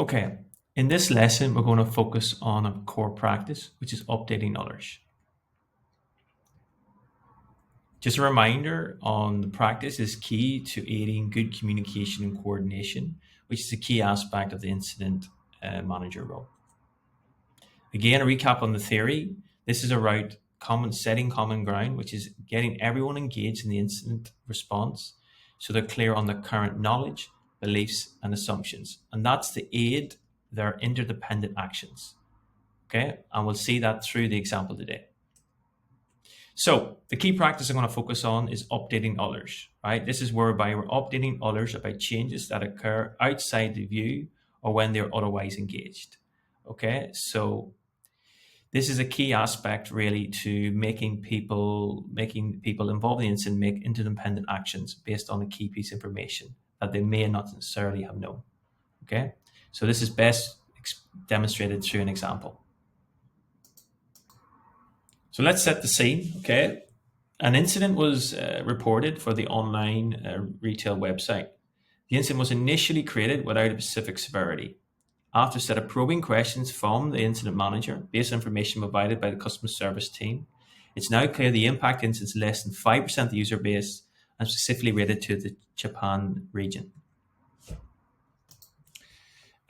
Okay, in this lesson, we're going to focus on a core practice, which is updating others. Just a reminder on the practice is key to aiding good communication and coordination, which is a key aspect of the incident manager role. Again, a recap on the theory. This is around setting common ground, which is getting everyone engaged in the incident response so they're clear on their current knowledge, beliefs, and assumptions. And that's to aid their interdependent actions. Okay, and we'll see that through the example today. So the key practice I'm going to focus on is updating others, right? This is whereby we're updating others about changes that occur outside the view or when they're otherwise engaged. Okay, so this is a key aspect really to making people involved in the incident make interdependent actions based on a key piece of information that they may not necessarily have known. Okay, so this is best demonstrated through an example. So let's set the scene. Okay, an incident was reported for the online retail website. The incident was initially created without a specific severity. After a set of probing questions from the incident manager, based on information provided by the customer service team, it's now clear the impact incident is less than 5% of the user base and specifically related to the Japan region.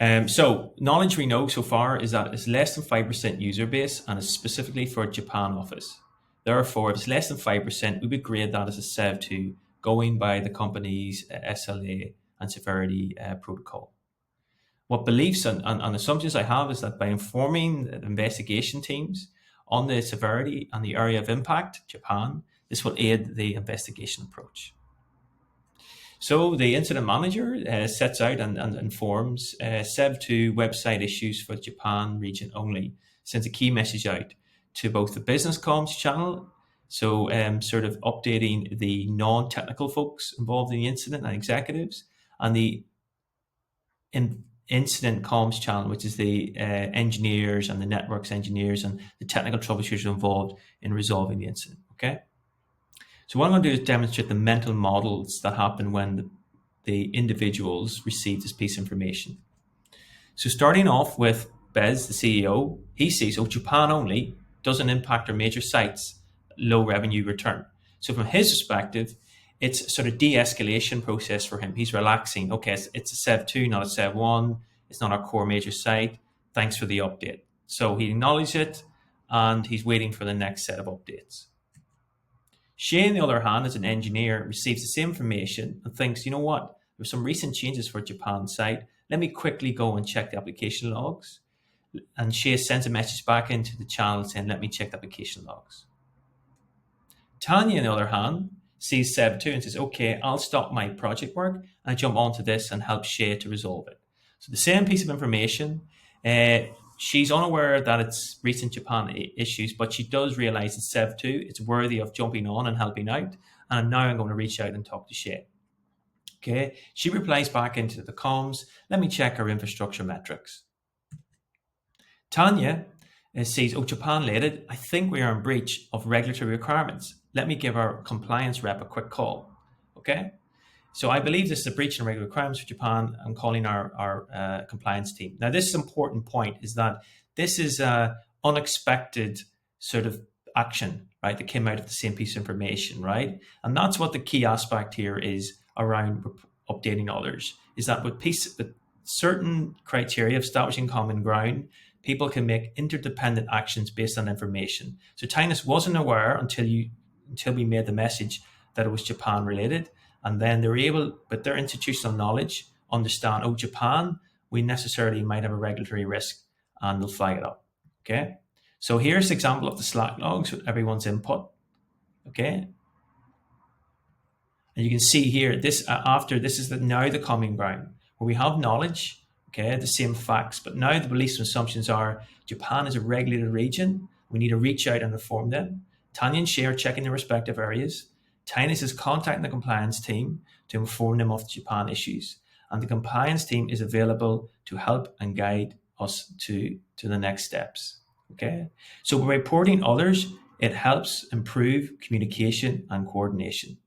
So knowledge we know so far is that it's less than 5% user base and is specifically for Japan office. Therefore, if it's less than 5%, we would grade that as a SEV2 going by the company's SLA and severity protocol. What beliefs and assumptions I have is that by informing the investigation teams on the severity and the area of impact, Japan, this will aid the investigation approach. So the incident manager sets out and informs SEV2 website issues for the Japan region only, sends a key message out to both the business comms channel, so sort of updating the non-technical folks involved in the incident and executives, and the incident comms channel, which is the engineers and the networks engineers and the technical troubleshooters involved in resolving the incident. Okay. So what I'm going to do is demonstrate the mental models that happen when the individuals receive this piece of information. So starting off with Bez, the CEO, he sees, Japan only doesn't impact our major sites, low revenue return. So from his perspective, it's a sort of de-escalation process for him. He's relaxing. Okay, it's a SEV2, not a SEV1. It's not our core major site. Thanks for the update. So he acknowledged it and he's waiting for the next set of updates. Shay, on the other hand, as an engineer, receives the same information and thinks, you know what, there's some recent changes for Japan site. Let me quickly go and check the application logs. And Shay sends a message back into the channel saying, let me check the application logs. Tanya, on the other hand, sees SEV2 and says, okay, I'll stop my project work and I jump onto this and help Shay to resolve it. So the same piece of information, she's unaware that it's recent Japan issues, but she does realize it's SEV2. It's worthy of jumping on and helping out. And now I'm going to reach out and talk to Shay. Okay, she replies back into the comms, let me check our infrastructure metrics. Tanya says, Japan related, I think we are in breach of regulatory requirements. Let me give our compliance rep a quick call. Okay, so I believe this is a breach in regulatory requirements for Japan. I'm calling our compliance team. Now, this is an important point, is that this is an unexpected sort of action, right, that came out of the same piece of information, right? And that's what the key aspect here is around updating others, is that with certain criteria of establishing common ground, people can make interdependent actions based on information. So Tinus wasn't aware until we made the message that it was Japan related. And then they were able, with their institutional knowledge, understand, Japan, we necessarily might have a regulatory risk, and they'll flag it up. Okay. So here's an example of the Slack logs with everyone's input. Okay. And you can see here, this is now the common ground where we have knowledge, okay, the same facts, but now the beliefs and assumptions are Japan is a regulated region. We need to reach out and inform them. Tanya and Shay are checking their respective areas. Tinus is contacting the compliance team to inform them of the Japan issues. And the compliance team is available to help and guide us to the next steps. Okay. So by reporting others, it helps improve communication and coordination.